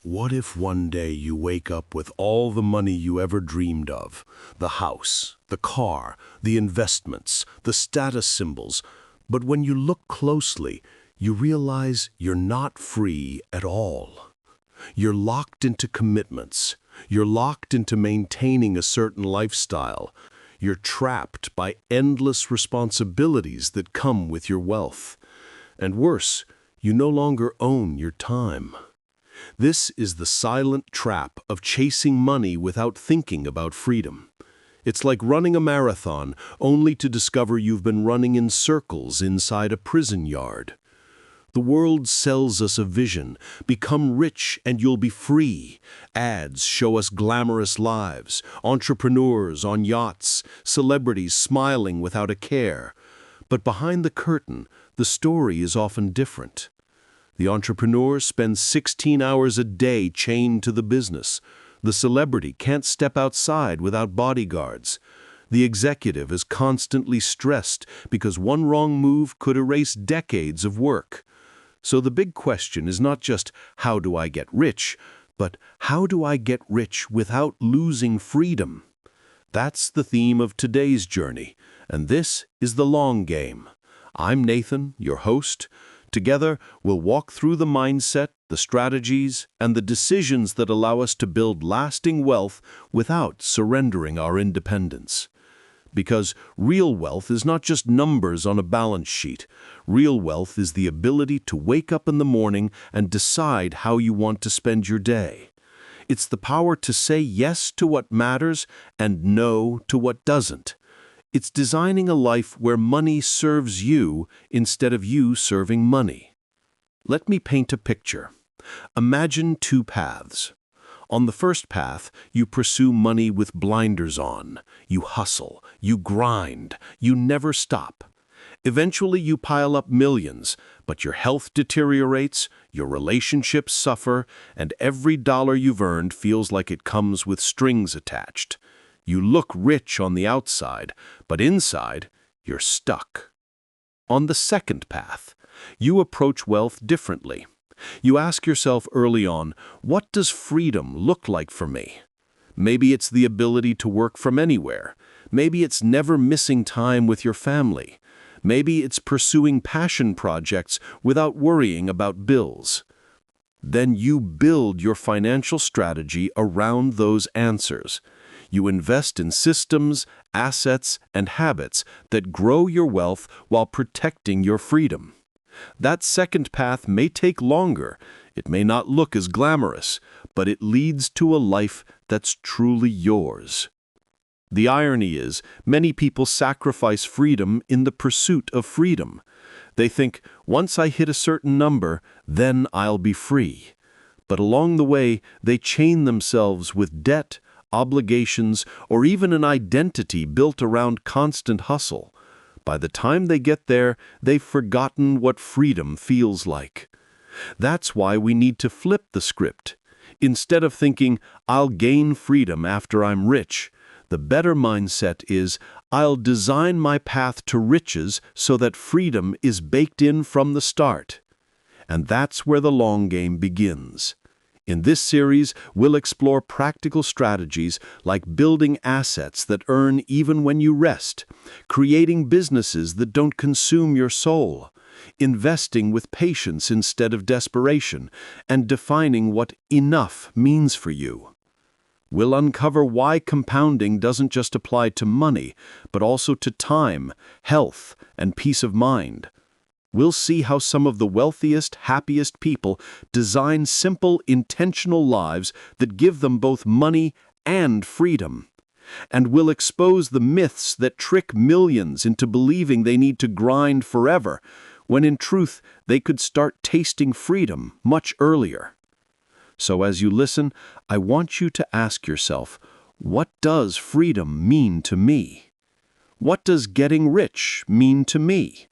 What if one day you wake up with all the money you ever dreamed of? The house, the car, the investments, the status symbols. But when you look closely, you realize you're not free at all. You're locked into commitments. You're locked into maintaining a certain lifestyle. You're trapped by endless responsibilities that come with your wealth. And worse, you no longer own your time. This is the silent trap of chasing money without thinking about freedom. It's like running a marathon only to discover you've been running in circles inside a prison yard. The world sells us a vision: become rich and you'll be free. Ads show us glamorous lives, entrepreneurs on yachts, celebrities smiling without a care. But behind the curtain, the story is often different. The entrepreneur spends 16 hours a day chained to the business. The celebrity can't step outside without bodyguards. The executive is constantly stressed because one wrong move could erase decades of work. So the big question is not just how do I get rich, but how do I get rich without losing freedom? That's the theme of today's journey, and this is the long game. I'm Nathan, your host. Together, we'll walk through the mindset, the strategies, and the decisions that allow us to build lasting wealth without surrendering our independence. Because real wealth is not just numbers on a balance sheet. Real wealth is the ability to wake up in the morning and decide how you want to spend your day. It's the power to say yes to what matters and no to what doesn't. It's designing a life where money serves you instead of you serving money. Let me paint a picture. Imagine two paths. On the first path, you pursue money with blinders on. You hustle, you grind, you never stop. Eventually, you pile up millions, but your health deteriorates, your relationships suffer, and every dollar you've earned feels like it comes with strings attached. You look rich on the outside, but inside, you're stuck. On the second path, you approach wealth differently. You ask yourself early on, what does freedom look like for me? Maybe it's the ability to work from anywhere. Maybe it's never missing time with your family. Maybe it's pursuing passion projects without worrying about bills. Then you build your financial strategy around those answers. You invest in systems, assets, and habits that grow your wealth while protecting your freedom. That second path may take longer, it may not look as glamorous, but it leads to a life that's truly yours. The irony is, many people sacrifice freedom in the pursuit of freedom. They think, once I hit a certain number, then I'll be free. But along the way, they chain themselves with debt, obligations, or even an identity built around constant hustle. By the time they get there, they've forgotten what freedom feels like. That's why we need to flip the script. Instead of thinking, I'll gain freedom after I'm rich, the better mindset is, I'll design my path to riches so that freedom is baked in from the start. And that's where the long game begins. In this series, we'll explore practical strategies like building assets that earn even when you rest, creating businesses that don't consume your soul, investing with patience instead of desperation, and defining what enough means for you. We'll uncover why compounding doesn't just apply to money, but also to time, health, and peace of mind. We'll see how some of the wealthiest, happiest people design simple, intentional lives that give them both money and freedom. And we'll expose the myths that trick millions into believing they need to grind forever, when in truth they could start tasting freedom much earlier. So as you listen, I want you to ask yourself, what does freedom mean to me? What does getting rich mean to me?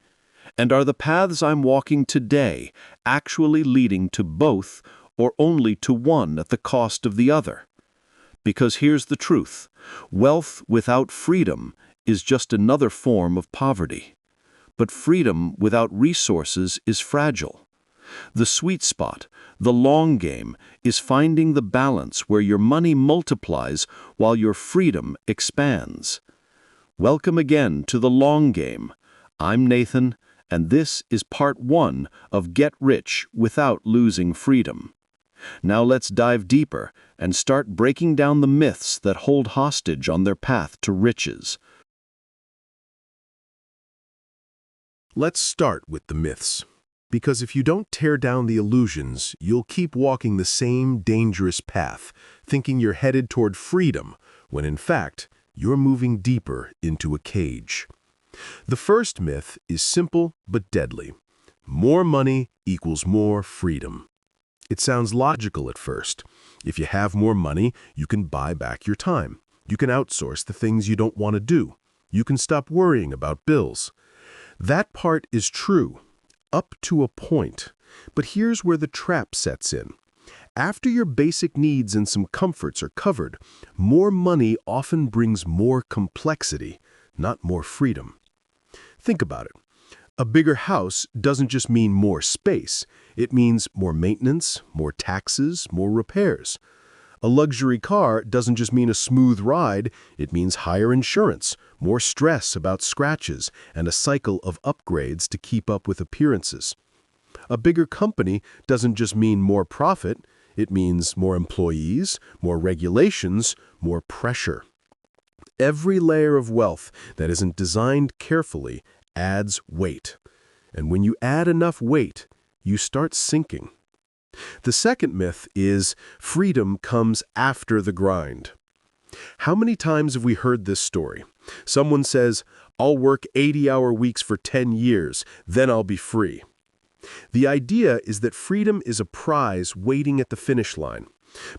And are the paths I'm walking today actually leading to both, or only to one at the cost of the other? Because here's the truth: wealth without freedom is just another form of poverty. But freedom without resources is fragile. The sweet spot, the long game, is finding the balance where your money multiplies while your freedom expands. Welcome again to the long game. I'm Nathan, and this is part 1 of Get Rich Without Losing Freedom. Now let's dive deeper and start breaking down the myths that hold hostage on their path to riches. Let's start with the myths. Because if you don't tear down the illusions, you'll keep walking the same dangerous path, thinking you're headed toward freedom, when in fact, you're moving deeper into a cage. The first myth is simple but deadly. More money equals more freedom. It sounds logical at first. If you have more money, you can buy back your time. You can outsource the things you don't want to do. You can stop worrying about bills. That part is true, up to a point. But here's where the trap sets in. After your basic needs and some comforts are covered, more money often brings more complexity, not more freedom. Think about it. A bigger house doesn't just mean more space. It means more maintenance, more taxes, more repairs. A luxury car doesn't just mean a smooth ride. It means higher insurance, more stress about scratches, and a cycle of upgrades to keep up with appearances. A bigger company doesn't just mean more profit. It means more employees, more regulations, more pressure. Every layer of wealth that isn't designed carefully adds weight. And when you add enough weight, you start sinking. The second myth is freedom comes after the grind. How many times have we heard this story? Someone says, "I'll work 80-hour weeks for 10 years, then I'll be free." The idea is that freedom is a prize waiting at the finish line.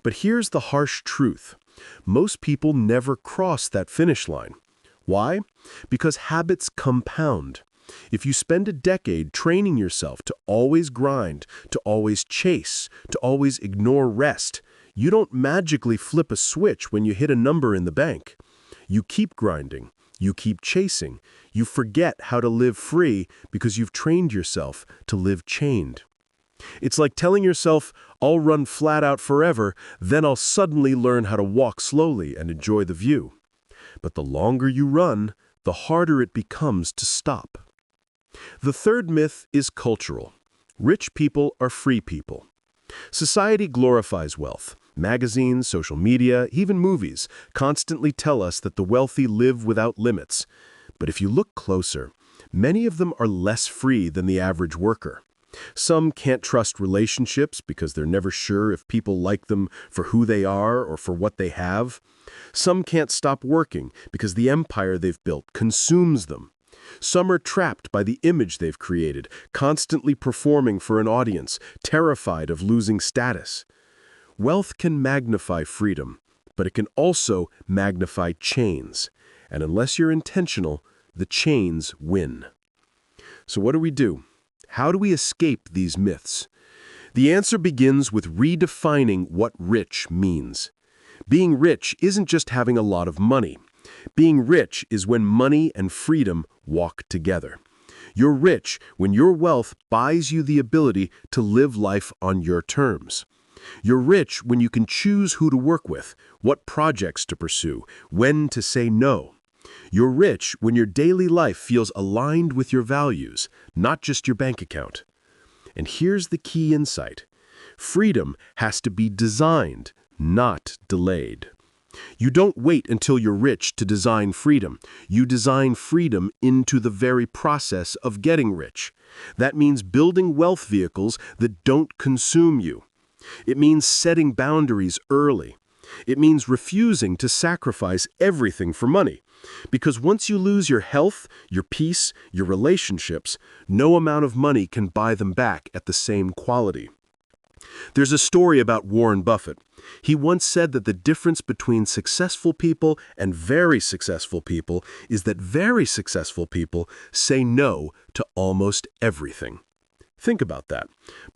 But here's the harsh truth. Most people never cross that finish line. Why? Because habits compound. If you spend a decade training yourself to always grind, to always chase, to always ignore rest, you don't magically flip a switch when you hit a number in the bank. You keep grinding. You keep chasing. You forget how to live free because you've trained yourself to live chained. It's like telling yourself, "I'll run flat out forever, then I'll suddenly learn how to walk slowly and enjoy the view." But the longer you run, the harder it becomes to stop. The third myth is cultural. Rich people are free people. Society glorifies wealth. Magazines, social media, even movies constantly tell us that the wealthy live without limits. But if you look closer, many of them are less free than the average worker. Some can't trust relationships because they're never sure if people like them for who they are or for what they have. Some can't stop working because the empire they've built consumes them. Some are trapped by the image they've created, constantly performing for an audience, terrified of losing status. Wealth can magnify freedom, but it can also magnify chains. And unless you're intentional, the chains win. So what do? How do we escape these myths? The answer begins with redefining what rich means. Being rich isn't just having a lot of money. Being rich is when money and freedom walk together. You're rich when your wealth buys you the ability to live life on your terms. You're rich when you can choose who to work with, what projects to pursue, when to say no. You're rich when your daily life feels aligned with your values, not just your bank account. And here's the key insight. Freedom has to be designed, not delayed. You don't wait until you're rich to design freedom. You design freedom into the very process of getting rich. That means building wealth vehicles that don't consume you. It means setting boundaries early. It means refusing to sacrifice everything for money. Because once you lose your health, your peace, your relationships, no amount of money can buy them back at the same quality. There's a story about Warren Buffett. He once said that the difference between successful people and very successful people is that very successful people say no to almost everything. Think about that.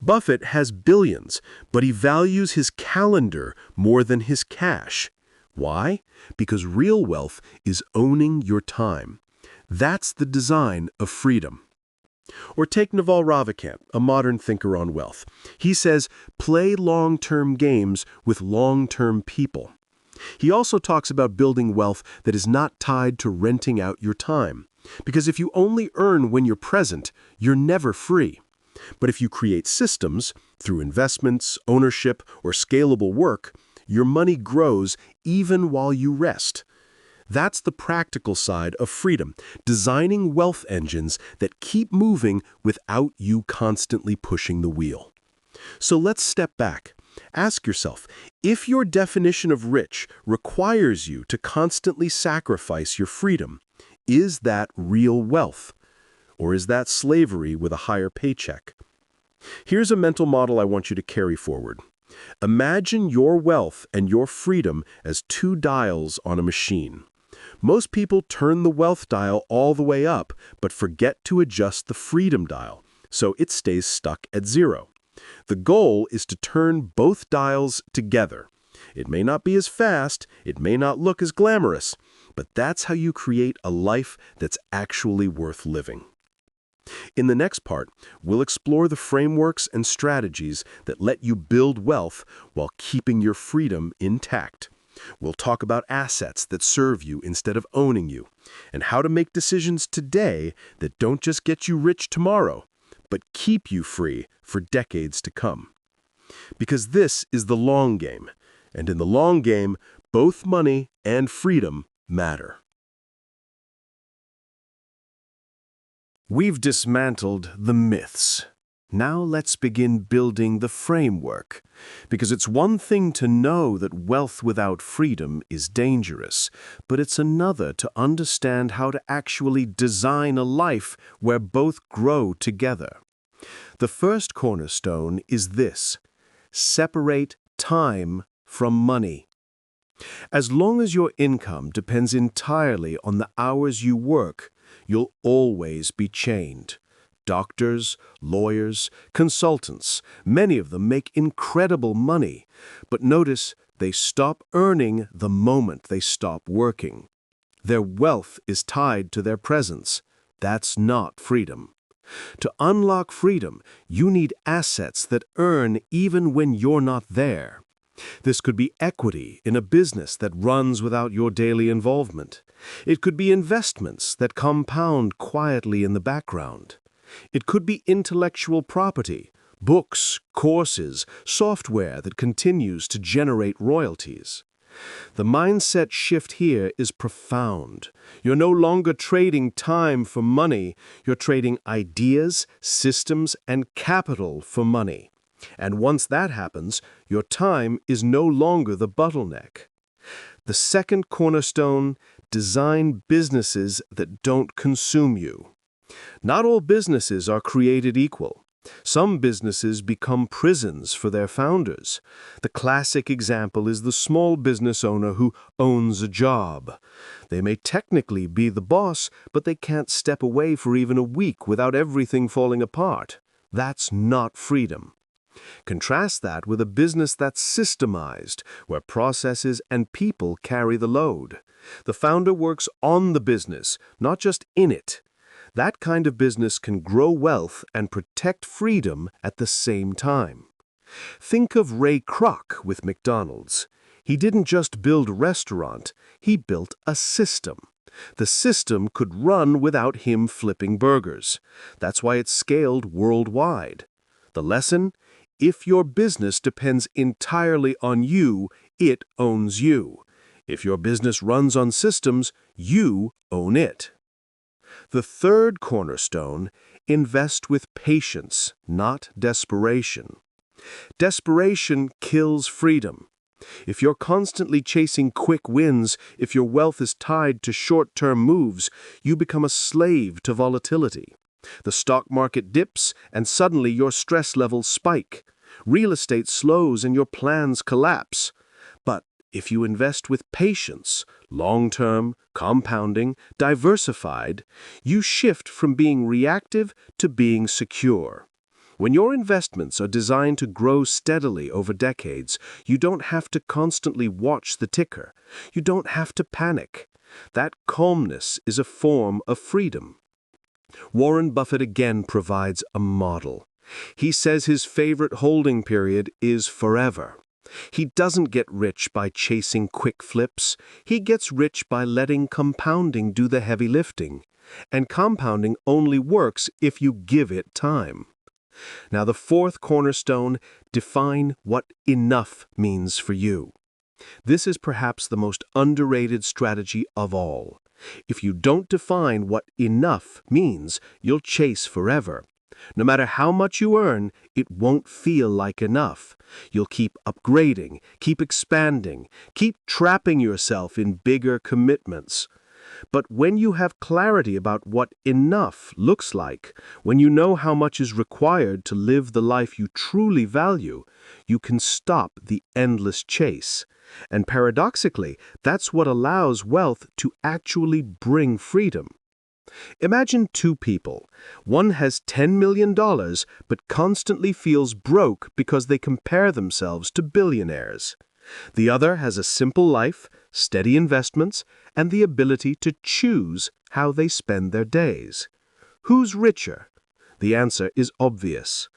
Buffett has billions, but he values his calendar more than his cash. Why? Because real wealth is owning your time. That's the design of freedom. Or take Naval Ravikant, a modern thinker on wealth. He says, play long-term games with long-term people. He also talks about building wealth that is not tied to renting out your time. Because if you only earn when you're present, you're never free. But if you create systems, through investments, ownership, or scalable work, your money grows even while you rest. That's the practical side of freedom, designing wealth engines that keep moving without you constantly pushing the wheel. So let's step back. Ask yourself, if your definition of rich requires you to constantly sacrifice your freedom, is that real wealth? Or is that slavery with a higher paycheck? Here's a mental model I want you to carry forward. Imagine your wealth and your freedom as two dials on a machine. Most people turn the wealth dial all the way up, but forget to adjust the freedom dial, so it stays stuck at 0. The goal is to turn both dials together. It may not be as fast, it may not look as glamorous, but that's how you create a life that's actually worth living. In the next part, we'll explore the frameworks and strategies that let you build wealth while keeping your freedom intact. We'll talk about assets that serve you instead of owning you, and how to make decisions today that don't just get you rich tomorrow, but keep you free for decades to come. Because this is the long game, and in the long game, both money and freedom matter. We've dismantled the myths. Now let's begin building the framework, because it's one thing to know that wealth without freedom is dangerous, but it's another to understand how to actually design a life where both grow together. The first cornerstone is this: separate time from money. As long as your income depends entirely on the hours you work, you'll always be chained. Doctors, lawyers, consultants, many of them make incredible money, but notice they stop earning the moment they stop working. Their wealth is tied to their presence. That's not freedom. To unlock freedom, you need assets that earn even when you're not there. This could be equity in a business that runs without your daily involvement. It could be investments that compound quietly in the background. It could be intellectual property, books, courses, software that continues to generate royalties. The mindset shift here is profound. You're no longer trading time for money, you're trading ideas, systems, and capital for money. And once that happens, your time is no longer the bottleneck. The second cornerstone: design businesses that don't consume you. Not all businesses are created equal. Some businesses become prisons for their founders. The classic example is the small business owner who owns a job. They may technically be the boss, but they can't step away for even a week without everything falling apart. That's not freedom. Contrast that with a business that's systemized, where processes and people carry the load. The founder works on the business, not just in it. That kind of business can grow wealth and protect freedom at the same time. Think of Ray Kroc with McDonald's. He didn't just build a restaurant, he built a system. The system could run without him flipping burgers. That's why it scaled worldwide. The lesson? If your business depends entirely on you, it owns you. If your business runs on systems, you own it. The third cornerstone: invest with patience, not desperation. Desperation kills freedom. If you're constantly chasing quick wins, if your wealth is tied to short-term moves, you become a slave to volatility. The stock market dips, and suddenly your stress levels spike. Real estate slows and your plans collapse. But if you invest with patience, long-term, compounding, diversified, you shift from being reactive to being secure. When your investments are designed to grow steadily over decades, you don't have to constantly watch the ticker. You don't have to panic. That calmness is a form of freedom. Warren Buffett again provides a model. He says his favorite holding period is forever. He doesn't get rich by chasing quick flips. He gets rich by letting compounding do the heavy lifting. And compounding only works if you give it time. Now, the fourth cornerstone, define what enough means for you. This is perhaps the most underrated strategy of all. If you don't define what enough means, you'll chase forever. No matter how much you earn, it won't feel like enough. You'll keep upgrading, keep expanding, keep trapping yourself in bigger commitments. But when you have clarity about what enough looks like, when you know how much is required to live the life you truly value, you can stop the endless chase. And paradoxically, that's what allows wealth to actually bring freedom. Imagine two people. One has $10 million, but constantly feels broke because they compare themselves to billionaires. The other has a simple life, steady investments, and the ability to choose how they spend their days. Who's richer? The answer is obvious.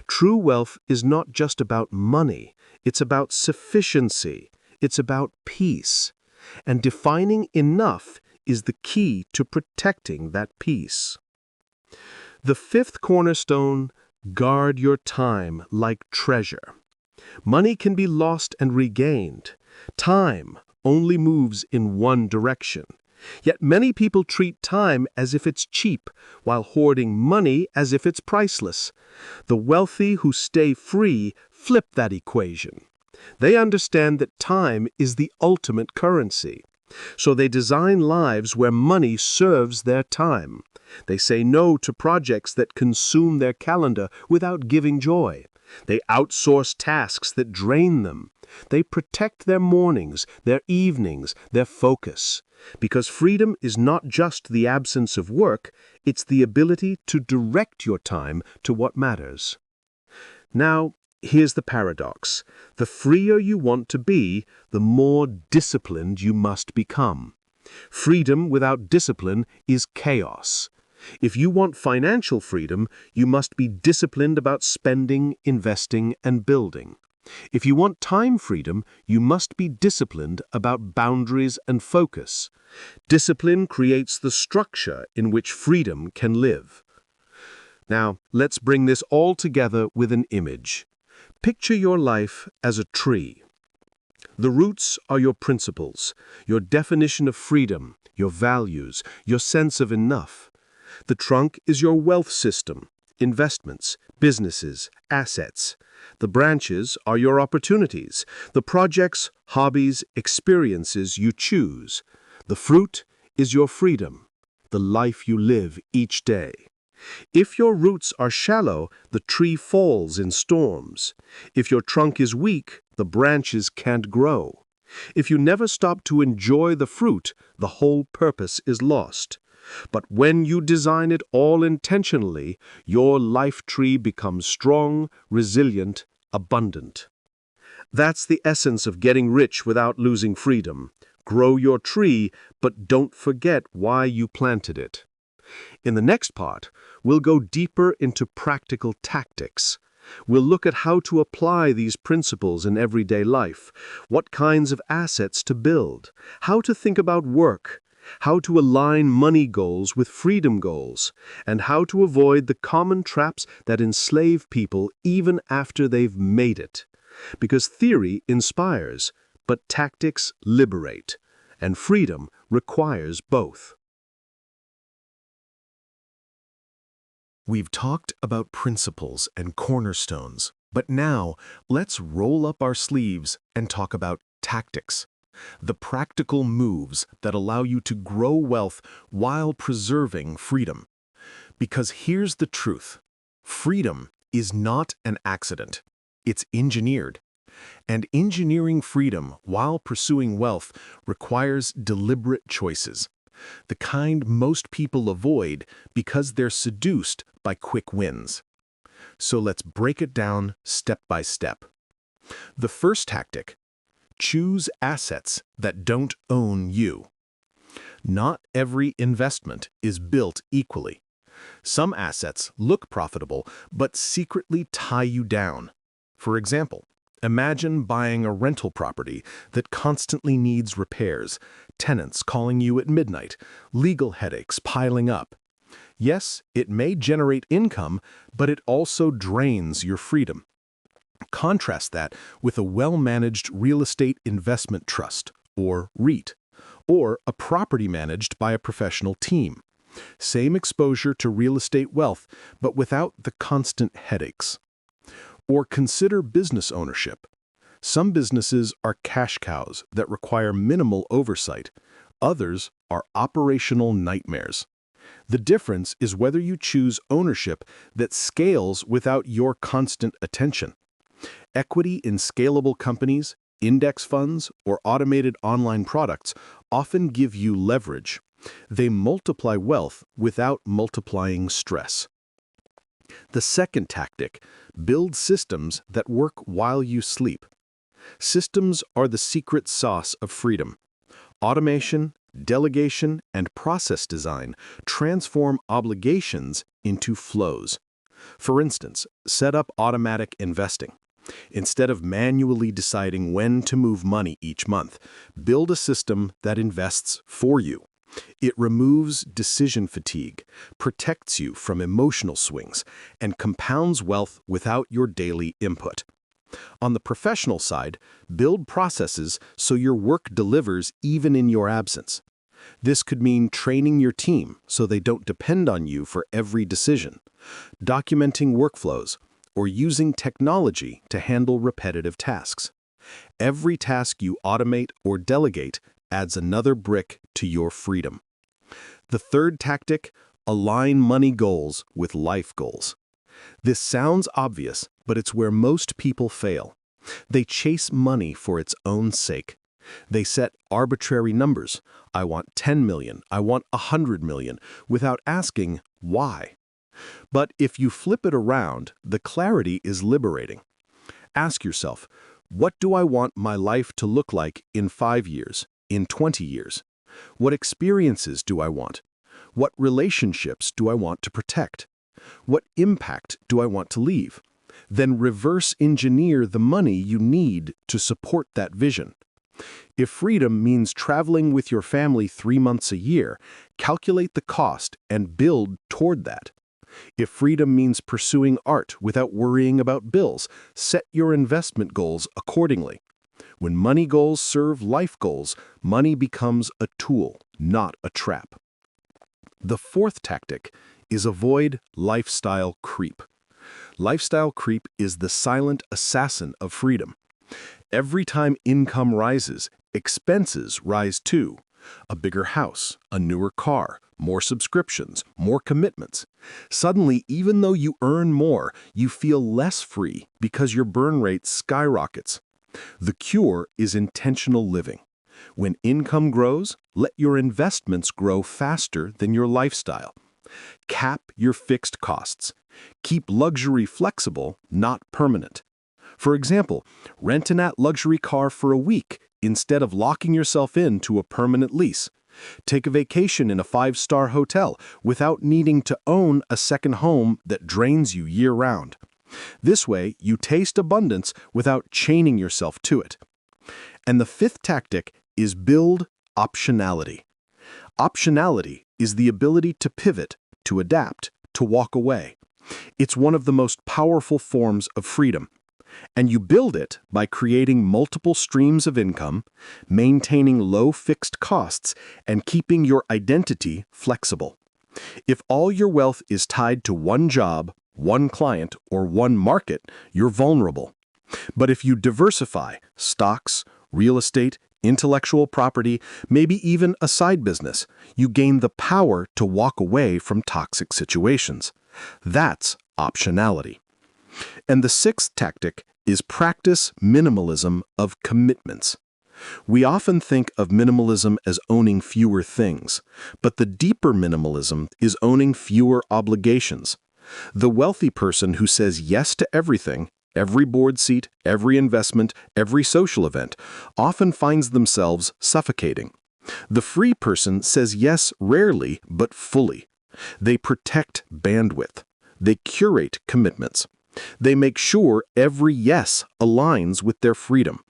True wealth is not just about money, it's about sufficiency, it's about peace. And defining enough is the key to protecting that peace. The fifth cornerstone, guard your time like treasure. Money can be lost and regained. Time only moves in one direction. Yet many people treat time as if it's cheap, while hoarding money as if it's priceless. The wealthy who stay free flip that equation. They understand that time is the ultimate currency. So they design lives where money serves their time. They say no to projects that consume their calendar without giving joy. They outsource tasks that drain them. They protect their mornings, their evenings, their focus. Because freedom is not just the absence of work, it's the ability to direct your time to what matters. Now, here's the paradox. The freer you want to be, the more disciplined you must become. Freedom without discipline is chaos. If you want financial freedom, you must be disciplined about spending, investing, and building. If you want time freedom, you must be disciplined about boundaries and focus. Discipline creates the structure in which freedom can live. Now, let's bring this all together with an image. Picture your life as a tree. The roots are your principles, your definition of freedom, your values, your sense of enough. The trunk is your wealth system, investments, businesses, assets. The branches are your opportunities, the projects, hobbies, experiences you choose. The fruit is your freedom, the life you live each day. If your roots are shallow, the tree falls in storms. If your trunk is weak, the branches can't grow. If you never stop to enjoy the fruit, the whole purpose is lost. But when you design it all intentionally, your life tree becomes strong, resilient, abundant. That's the essence of getting rich without losing freedom. Grow your tree, but don't forget why you planted it. In the next part, we'll go deeper into practical tactics. We'll look at how to apply these principles in everyday life, what kinds of assets to build, how to think about work, how to align money goals with freedom goals, and how to avoid the common traps that enslave people even after they've made it. Because theory inspires, but tactics liberate, and freedom requires both. We've talked about principles and cornerstones, but now let's roll up our sleeves and talk about tactics. The practical moves that allow you to grow wealth while preserving freedom. Because here's the truth. Freedom is not an accident. It's engineered. And engineering freedom while pursuing wealth requires deliberate choices. The kind most people avoid because they're seduced by quick wins. So let's break it down step by step. The first tactic: choose assets that don't own you. Not every investment is built equally. Some assets look profitable, but secretly tie you down. For example, imagine buying a rental property that constantly needs repairs, tenants calling you at midnight, legal headaches piling up. Yes, it may generate income, but it also drains your freedom. Contrast that with a well-managed real estate investment trust, or REIT, or a property managed by a professional team. Same exposure to real estate wealth, but without the constant headaches. Or consider business ownership. Some businesses are cash cows that require minimal oversight. Others are operational nightmares. The difference is whether you choose ownership that scales without your constant attention. Equity in scalable companies, index funds, or automated online products often give you leverage. They multiply wealth without multiplying stress. The second tactic, build systems that work while you sleep. Systems are the secret sauce of freedom. Automation, delegation, and process design transform obligations into flows. For instance, set up automatic investing. Instead of manually deciding when to move money each month, build a system that invests for you. It removes decision fatigue, protects you from emotional swings, and compounds wealth without your daily input. On the professional side, build processes so your work delivers even in your absence. This could mean training your team so they don't depend on you for every decision, documenting workflows, or using technology to handle repetitive tasks. Every task you automate or delegate adds another brick to your freedom. The third tactic, align money goals with life goals. This sounds obvious, but it's where most people fail. They chase money for its own sake. They set arbitrary numbers. I want 10 million, I want 100 million, without asking why. But if you flip it around, the clarity is liberating. Ask yourself, what do I want my life to look like in 5 years, in 20 years? What experiences do I want? What relationships do I want to protect? What impact do I want to leave? Then reverse engineer the money you need to support that vision. If freedom means traveling with your family 3 months a year, calculate the cost and build toward that. If freedom means pursuing art without worrying about bills, set your investment goals accordingly. When money goals serve life goals, money becomes a tool, not a trap. The fourth tactic is avoid lifestyle creep. Lifestyle creep is the silent assassin of freedom. Every time income rises, expenses rise too. A bigger house, a newer car, more subscriptions, more commitments. Suddenly, even though you earn more, you feel less free because your burn rate skyrockets. The cure is intentional living. When income grows, let your investments grow faster than your lifestyle. Cap your fixed costs. Keep luxury flexible, not permanent. For example, rent an luxury car for a week instead of locking yourself into a permanent lease. Take a vacation in a 5-star hotel without needing to own a second home that drains you year-round. This way, you taste abundance without chaining yourself to it. And the fifth tactic is build optionality. Optionality is the ability to pivot, to adapt, to walk away. It's one of the most powerful forms of freedom. And you build it by creating multiple streams of income, maintaining low fixed costs, and keeping your identity flexible. If all your wealth is tied to one job, one client, or one market, you're vulnerable. But if you diversify stocks, real estate, intellectual property, maybe even a side business, you gain the power to walk away from toxic situations. That's optionality. And the sixth tactic is practice minimalism of commitments. We often think of minimalism as owning fewer things, but the deeper minimalism is owning fewer obligations. The wealthy person who says yes to everything, every board seat, every investment, every social event, often finds themselves suffocating. The free person says yes rarely, but fully. They protect bandwidth. They curate commitments. They make sure every yes aligns with their freedom.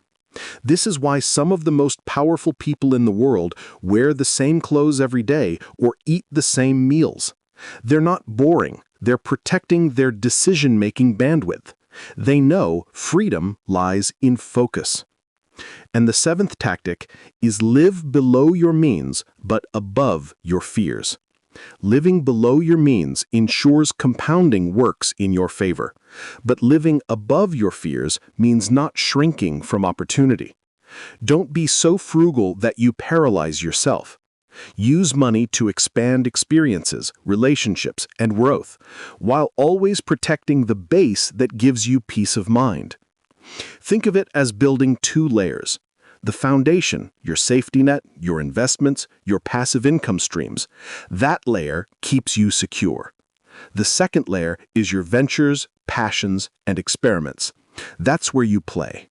This is why some of the most powerful people in the world wear the same clothes every day or eat the same meals. They're not boring. They're protecting their decision-making bandwidth. They know freedom lies in focus. And the seventh tactic is live below your means, but above your fears. Living below your means ensures compounding works in your favor. But living above your fears means not shrinking from opportunity. Don't be so frugal that you paralyze yourself. Use money to expand experiences, relationships, and growth, while always protecting the base that gives you peace of mind. Think of it as building two layers. The foundation, your safety net, your investments, your passive income streams. That layer keeps you secure. The second layer is your ventures, passions, and experiments. That's where you play.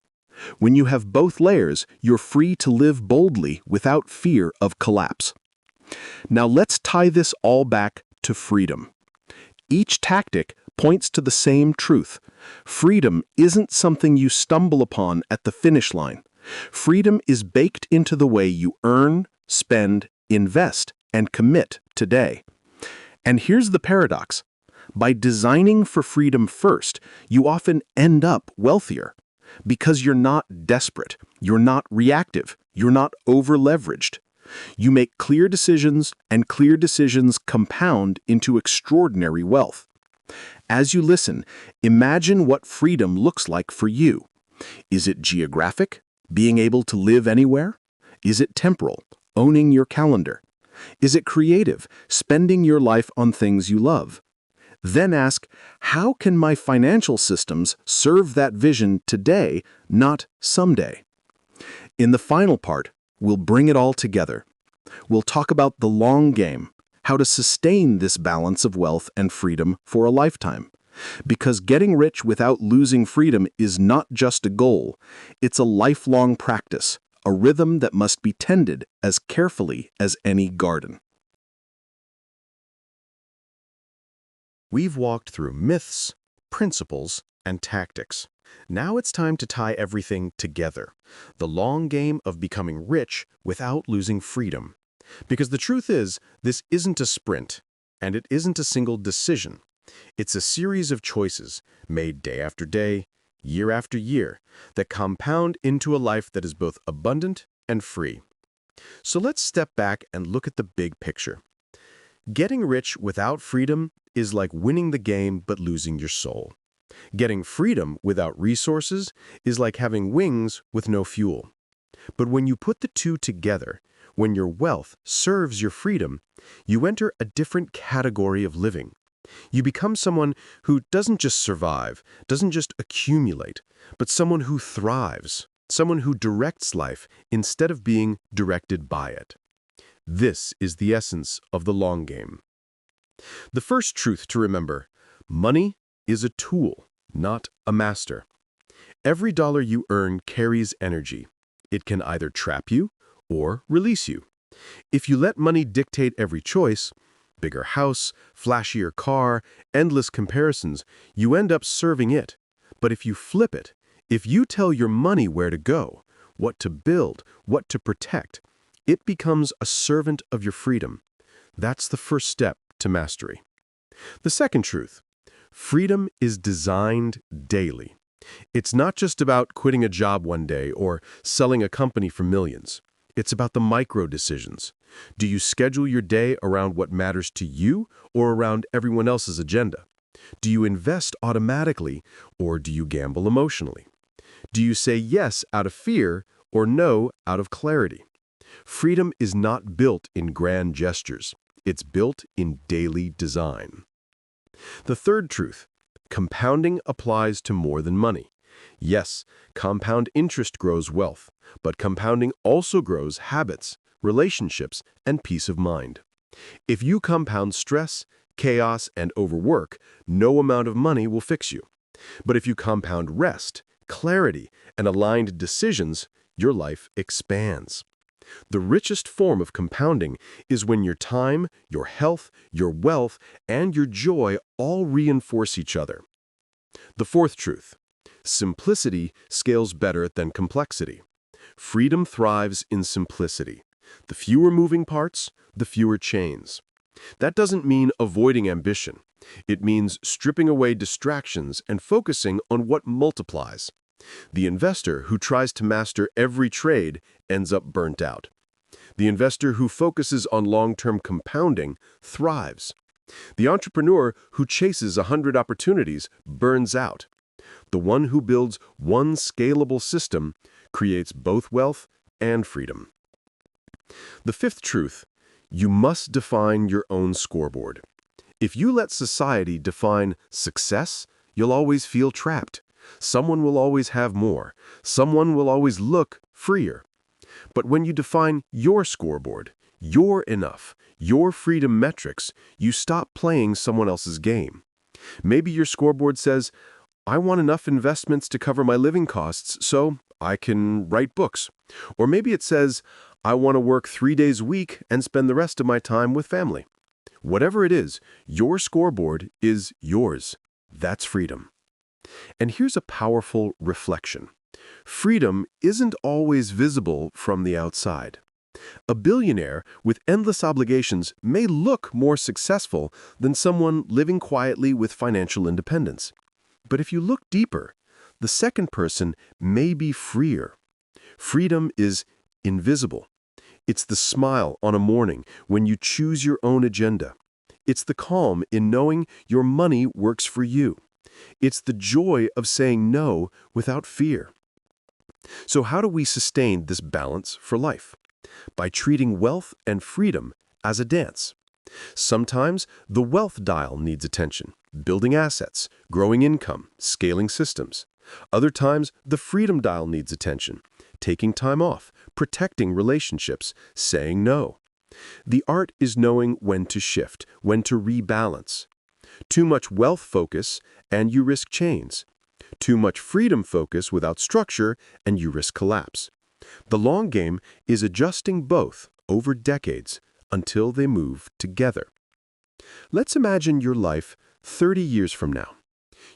When you have both layers, you're free to live boldly without fear of collapse. Now let's tie this all back to freedom. Each tactic points to the same truth. Freedom isn't something you stumble upon at the finish line. Freedom is baked into the way you earn, spend, invest, and commit today. And here's the paradox. By designing for freedom first, you often end up wealthier. Because you're not desperate, you're not reactive, you're not over-leveraged. You make clear decisions, and clear decisions compound into extraordinary wealth. As you listen, imagine what freedom looks like for you. Is it geographic? Being able to live anywhere? Is it temporal? Owning your calendar? Is it creative? Spending your life on things you love? Then ask, how can my financial systems serve that vision today, not someday? In the final part, we'll bring it all together. We'll talk about the long game, how to sustain this balance of wealth and freedom for a lifetime. Because getting rich without losing freedom is not just a goal, it's a lifelong practice, a rhythm that must be tended as carefully as any garden. We've walked through myths, principles, and tactics. Now it's time to tie everything together. The long game of becoming rich without losing freedom. Because the truth is, this isn't a sprint, and it isn't a single decision. It's a series of choices made day after day, year after year, that compound into a life that is both abundant and free. So let's step back and look at the big picture. Getting rich without freedom is like winning the game but losing your soul. Getting freedom without resources is like having wings with no fuel. But when you put the two together, when your wealth serves your freedom, you enter a different category of living. You become someone who doesn't just survive, doesn't just accumulate, but someone who thrives, someone who directs life instead of being directed by it. This is the essence of the long game. The first truth to remember: money is a tool, not a master. Every dollar you earn carries energy. It can either trap you or release you. If you let money dictate every choice, bigger house, flashier car, endless comparisons, you end up serving it. But if you flip it, if you tell your money where to go, what to build, what to protect, it becomes a servant of your freedom. That's the first step to mastery. The second truth: freedom is designed daily. It's not just about quitting a job one day or selling a company for millions. It's about the micro decisions. Do you schedule your day around what matters to you or around everyone else's agenda? Do you invest automatically or do you gamble emotionally? Do you say yes out of fear or no out of clarity? Freedom is not built in grand gestures. It's built in daily design. The third truth: compounding applies to more than money. Yes, compound interest grows wealth, but compounding also grows habits, relationships, and peace of mind. If you compound stress, chaos, and overwork, no amount of money will fix you. But if you compound rest, clarity, and aligned decisions, your life expands. The richest form of compounding is when your time, your health, your wealth, and your joy all reinforce each other. The fourth truth: simplicity scales better than complexity. Freedom thrives in simplicity. The fewer moving parts, the fewer chains. That doesn't mean avoiding ambition. It means stripping away distractions and focusing on what multiplies. The investor who tries to master every trade ends up burnt out. The investor who focuses on long-term compounding thrives. The entrepreneur who chases 100 opportunities burns out. The one who builds one scalable system creates both wealth and freedom. The fifth truth: you must define your own scoreboard. If you let society define success, you'll always feel trapped. Someone will always have more. Someone will always look freer. But when you define your scoreboard, your enough, your freedom metrics, you stop playing someone else's game. Maybe your scoreboard says, I want enough investments to cover my living costs so I can write books. Or maybe it says, I want to work 3 days a week and spend the rest of my time with family. Whatever it is, your scoreboard is yours. That's freedom. And here's a powerful reflection. Freedom isn't always visible from the outside. A billionaire with endless obligations may look more successful than someone living quietly with financial independence. But if you look deeper, the second person may be freer. Freedom is invisible. It's the smile on a morning when you choose your own agenda. It's the calm in knowing your money works for you. It's the joy of saying no without fear. So how do we sustain this balance for life? By treating wealth and freedom as a dance. Sometimes the wealth dial needs attention, building assets, growing income, scaling systems. Other times, the freedom dial needs attention, taking time off, protecting relationships, saying no. The art is knowing when to shift, when to rebalance. Too much wealth focus, and you risk chains. Too much freedom focus without structure, and you risk collapse. The long game is adjusting both over decades until they move together. Let's imagine your life 30 years from now.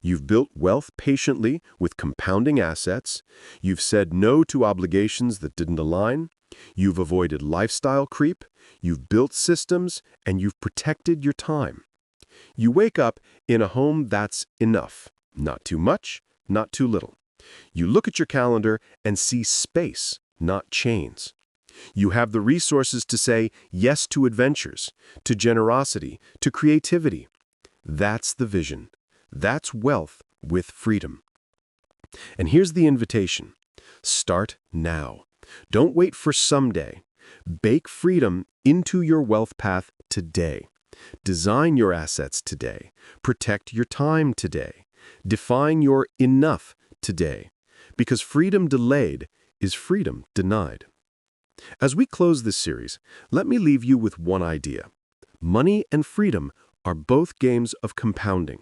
You've built wealth patiently with compounding assets. You've said no to obligations that didn't align. You've avoided lifestyle creep. You've built systems, and you've protected your time. You wake up in a home that's enough. Not too much, not too little. You look at your calendar and see space, not chains. You have the resources to say yes to adventures, to generosity, to creativity. That's the vision. That's wealth with freedom. And here's the invitation. Start now. Don't wait for someday. Bake freedom into your wealth path today. Design your assets today. Protect your time today. Define your enough today. Because freedom delayed is freedom denied. As we close this series, let me leave you with one idea. Money and freedom are both games of compounding.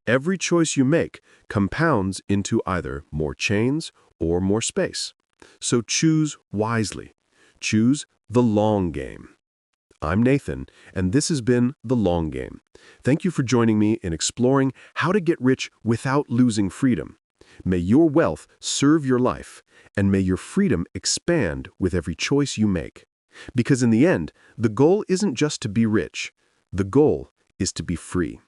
Every choice you make compounds into either more chains or more space. So choose wisely. Choose the long game. I'm Nathan, and this has been The Long Game. Thank you for joining me in exploring how to get rich without losing freedom. May your wealth serve your life, and may your freedom expand with every choice you make. Because in the end, the goal isn't just to be rich. The goal is to be free.